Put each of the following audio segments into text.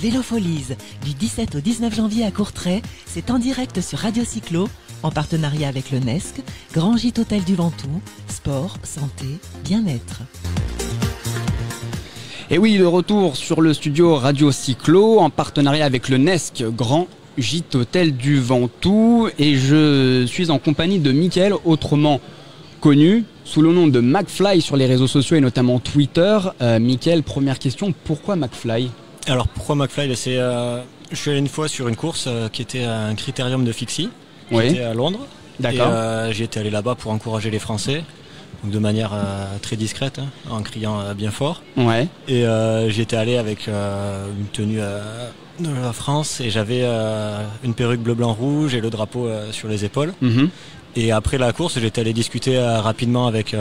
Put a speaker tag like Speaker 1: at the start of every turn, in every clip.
Speaker 1: Vélofolies, du 17 au 19 janvier à Courtrai, c'est en direct sur Radio Cyclo, en partenariat avec le NESC, Grand Gîte Hôtel du Ventoux, sport, santé, bien-être.
Speaker 2: Et oui, le retour sur le studio Radio Cyclo, en partenariat avec le NESC, Grand Gîte Hôtel du Ventoux, et je suis en compagnie de Mickaël, autrement connu sous le nom de McFly sur les réseaux sociaux et notamment Twitter. Mickaël, première question, pourquoi McFly ?
Speaker 3: Alors pourquoi McFly ? Je suis allé une fois sur une course qui était un critérium de Fixie, qui était à Londres.
Speaker 2: D'accord.
Speaker 3: Et j'y étais allé là-bas pour encourager les Français, donc de manière très discrète, en criant bien fort.
Speaker 2: Ouais.
Speaker 3: Et j'y étais allé avec une tenue de la France et j'avais une perruque bleu, blanc, rouge et le drapeau sur les épaules.
Speaker 2: Mm-hmm. Et
Speaker 3: après la course, j'étais allé discuter rapidement avec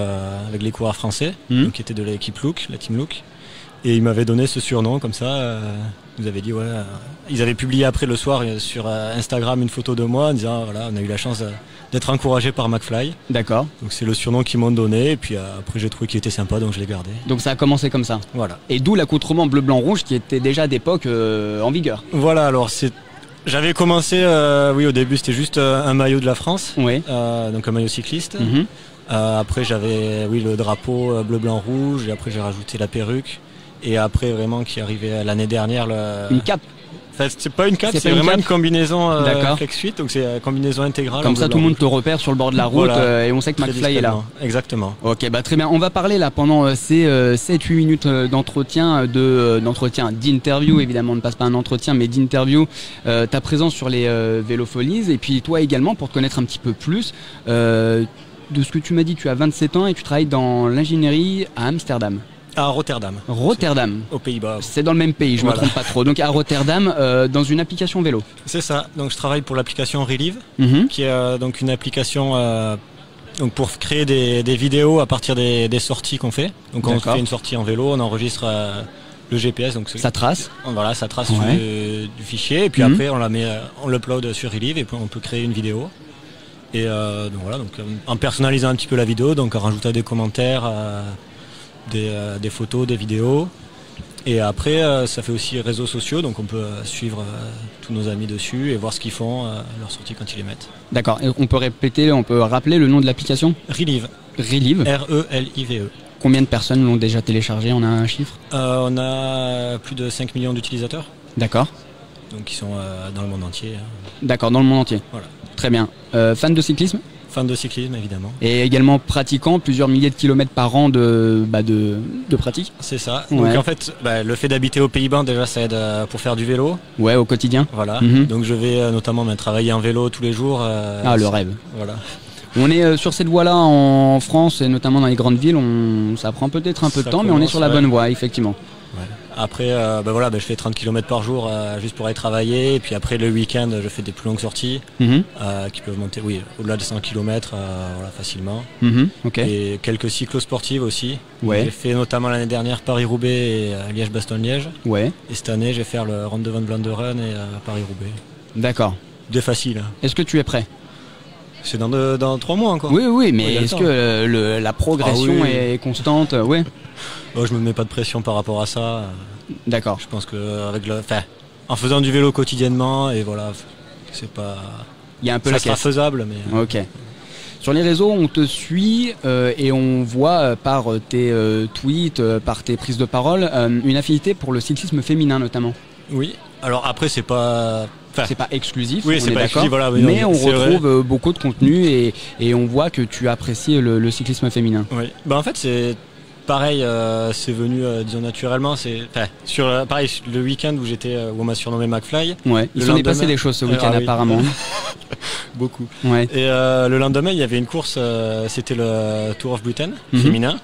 Speaker 3: les coureurs français, donc, qui étaient de l'équipe Look, la team Look. Et ils m'avaient donné ce surnom comme ça. Ils nous avaient dit ils avaient publié après le soir sur Instagram une photo de moi en disant voilà, on a eu la chance d'être encouragé par McFly.
Speaker 2: D'accord.
Speaker 3: Donc c'est le surnom qu'ils m'ont donné et puis après j'ai trouvé qu'il était sympa donc je l'ai gardé.
Speaker 2: Donc ça a commencé comme ça.
Speaker 3: Voilà.
Speaker 2: Et d'où l'accoutrement bleu blanc rouge qui était déjà d'époque en vigueur.
Speaker 3: Voilà, alors j'avais commencé au début c'était juste un maillot de la France.
Speaker 2: Oui.
Speaker 3: Donc un maillot cycliste.
Speaker 2: Mm-hmm.
Speaker 3: Après j'avais le drapeau bleu blanc rouge et après j'ai rajouté la perruque. Et après vraiment qui arrivait l'année dernière
Speaker 2: une cape.
Speaker 3: Enfin, c'est pas une cape, c'est vraiment une combinaison flex fit, donc c'est une combinaison intégrale.
Speaker 2: Comme ça tout le monde te repère sur le bord de la route et on sait que McFly est là.
Speaker 3: Exactement.
Speaker 2: Ok, très bien. On va parler là pendant ces 7-8 minutes d'entretien, d'interview, évidemment, on ne passe pas un entretien, mais d'interview, ta présence sur les Vélofolies, et puis toi également, pour te connaître un petit peu plus, de ce que tu m'as dit, tu as 27 ans et tu travailles dans l'ingénierie à Amsterdam.
Speaker 3: À Rotterdam.
Speaker 2: Rotterdam.
Speaker 3: Aux Pays-Bas.
Speaker 2: C'est dans le même pays, je ne me trompe pas trop. Donc à Rotterdam, dans une application vélo.
Speaker 3: C'est ça. Donc je travaille pour l'application Relive, qui est donc une application donc pour créer des vidéos à partir des sorties qu'on fait. Donc on fait une sortie en vélo, on enregistre le GPS. Donc
Speaker 2: ça trace.
Speaker 3: Voilà, ça trace du fichier. Et puis après on l'upload sur Relive et puis on peut créer une vidéo. Et donc voilà, donc en personnalisant un petit peu la vidéo, donc en rajoutant des commentaires. Des photos, des vidéos et après ça fait aussi réseaux sociaux donc on peut suivre tous nos amis dessus et voir ce qu'ils font leurs sorties quand ils les mettent. D'accord, et on peut rappeler le nom de l'application ? Relive. Relive. R-E-L-I-V-E. Combien de personnes l'ont déjà téléchargé ? On a un chiffre ? On a plus de 5 millions d'utilisateurs. D'accord. Donc ils sont dans le monde entier. D'accord, dans le monde entier. Voilà. Très bien. Fan de cyclisme ? Fan de cyclisme, évidemment. Et également pratiquant, plusieurs milliers de kilomètres par an de pratique. C'est ça. Donc en fait, le fait d'habiter aux Pays-Bas, déjà, ça aide pour faire du vélo. Ouais, au quotidien. Voilà. Donc je vais notamment travailler en vélo tous les jours. Le rêve. Voilà. On est sur cette voie-là en France et notamment dans les grandes villes. Ça prend peut-être un peu de temps, mais on est sur la bonne voie, effectivement. Ouais. Après, je fais 30 km par jour juste pour aller travailler. Et puis après, le week-end, je fais des plus longues sorties qui peuvent monter au-delà de 100 km facilement. Okay. Et quelques cyclosportives aussi. Ouais. J'ai fait notamment l'année dernière Paris-Roubaix et Liège-Bastogne-Liège. Ouais. Et cette année, je vais faire le Ronde de Van Vlaanderen et Paris-Roubaix. D'accord. Des faciles. Est-ce que tu es prêt ? C'est dans 3 mois encore. Oui, mais est-ce que la progression est constante ? Oui. Je me mets pas de pression par rapport à ça. D'accord. Je pense que en faisant du vélo quotidiennement et voilà, c'est pas. Il y a un peu ça sera faisable, mais. Ok. Sur les réseaux, on te suit et on voit par tes tweets, par tes prises de parole, une affinité pour le cyclisme féminin notamment. Oui. Alors après, c'est pas exclusif, oui, on est d'accord, voilà, mais on retrouve beaucoup de contenu et on voit que tu apprécies le cyclisme féminin. Oui. En fait, c'est pareil, c'est venu disons naturellement. Pareil, le week-end où on m'a surnommé McFly. Ouais. Il s'en est passé des choses ce week-end apparemment. Beaucoup. Ouais. Et le lendemain, il y avait une course, c'était le Tour of Britain féminin.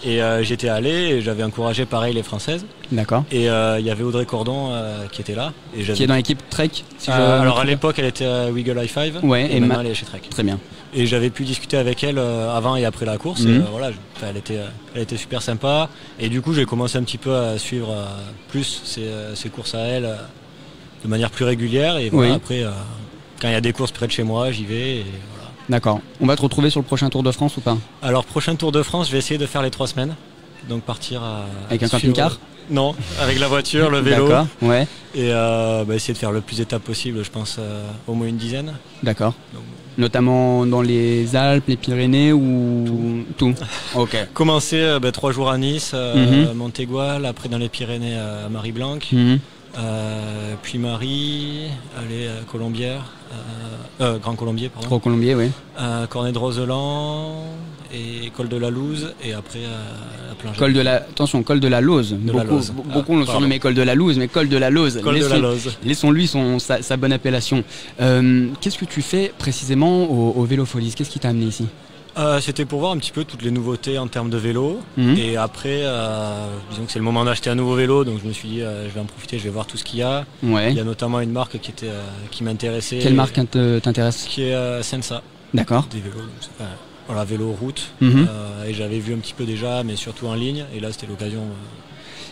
Speaker 3: Et j'étais allé et j'avais encouragé pareil les Françaises. D'accord. Et il y avait Audrey Cordon qui était là. Et qui est dans l'équipe Trek alors à l'époque, elle était à Wiggle High Five. Ouais. Et maintenant, elle est chez Trek. Très bien. Et j'avais pu discuter avec elle avant et après la course. Et, elle était super sympa. Et du coup, j'ai commencé un petit peu à suivre plus ses courses à elle de manière plus régulière. Et voilà, après, quand il y a des courses près de chez moi, j'y vais. Et voilà. D'accord. On va te retrouver sur le prochain Tour de France ou pas ? Alors, prochain Tour de France, je vais essayer de faire les 3 semaines. Donc partir avec un camping-car ? Non, avec la voiture, le vélo.
Speaker 2: D'accord, ouais.
Speaker 3: Et essayer de faire le plus d'étapes possible, je pense au moins une dizaine.
Speaker 2: D'accord.
Speaker 3: Donc,
Speaker 2: notamment dans les Alpes, les Pyrénées ou tout. Ok.
Speaker 3: Commencer 3 jours à Nice, Montégoal, après dans les Pyrénées à Marie-Blanc, puis Marie, aller à Colombière, Grand Colombier, pardon.
Speaker 2: Grand Colombier, oui.
Speaker 3: Cornet de Roseland et Col de la Louse et après la plage.
Speaker 2: Attention, Col de la Lose. Beaucoup l'ont surnommé Col de la Louse, mais Col de la Lose. Laissons-lui sa bonne appellation. Qu'est-ce que tu fais précisément au Vélofolies? Qu'est-ce qui t'a amené ici?
Speaker 3: C'était pour voir un petit peu toutes les nouveautés en termes de vélo. Et après, disons que c'est le moment d'acheter un nouveau vélo, donc je me suis dit je vais en profiter, je vais voir tout ce qu'il y a.
Speaker 2: Ouais.
Speaker 3: Il y a notamment une marque qui m'intéressait.
Speaker 2: Quelle marque t'intéresse?
Speaker 3: Qui est Sensa.
Speaker 2: D'accord.
Speaker 3: Des vélos. Voilà, vélo route. Et j'avais vu un petit peu déjà, mais surtout en ligne. Et là, c'était l'occasion.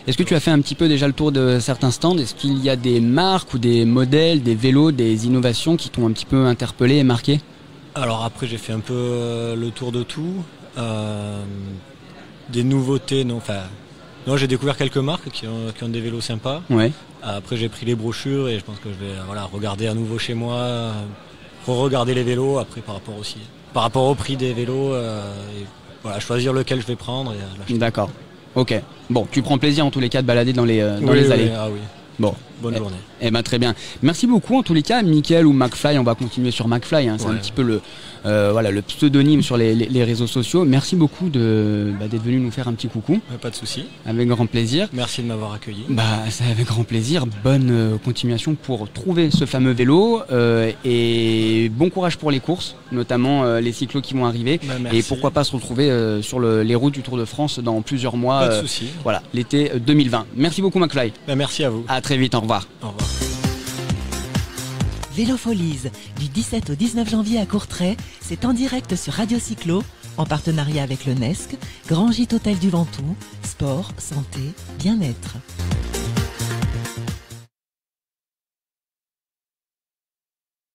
Speaker 2: Est-ce que tu as fait un petit peu déjà le tour de certains stands? Est-ce qu'il y a des marques ou des modèles, des vélos, des innovations qui t'ont un petit peu interpellé et marqué?
Speaker 3: Alors après, j'ai fait un peu le tour de tout. Des nouveautés, non. Non, j'ai découvert quelques marques qui ont des vélos sympas.
Speaker 2: Ouais.
Speaker 3: Après, j'ai pris les brochures et je pense que je vais regarder à nouveau chez moi, re-regarder les vélos. Après, par rapport au prix des vélos, choisir lequel je vais prendre.
Speaker 2: D'accord. Ok. Bon, tu prends plaisir en tous les cas de balader dans les allées.
Speaker 3: Ah oui.
Speaker 2: Bon.
Speaker 3: Bonne journée.
Speaker 2: Eh ben très bien. Merci beaucoup en tous les cas, Mickaël ou McFly. On va continuer sur McFly. C'est un petit peu le pseudonyme sur les réseaux sociaux. Merci beaucoup d'être venu nous faire un petit coucou.
Speaker 3: Pas de souci.
Speaker 2: Avec grand plaisir.
Speaker 3: Merci de m'avoir accueilli.
Speaker 2: C'est avec grand plaisir. Bonne continuation pour trouver ce fameux vélo et bon courage pour les courses, notamment les cyclos qui vont arriver. Et pourquoi pas se retrouver sur les routes du Tour de France dans plusieurs mois.
Speaker 3: Pas de souci.
Speaker 2: Voilà, l'été 2020. Merci beaucoup, McFly.
Speaker 3: Merci à vous.
Speaker 2: À très vite. Au revoir.
Speaker 3: Au revoir.
Speaker 1: Vélofolies, du 17 au 19 janvier à Courtrai, c'est en direct sur Radio Cyclo, en partenariat avec le NESC, Grand Gîte Hôtel du Ventoux, sport, santé, bien-être.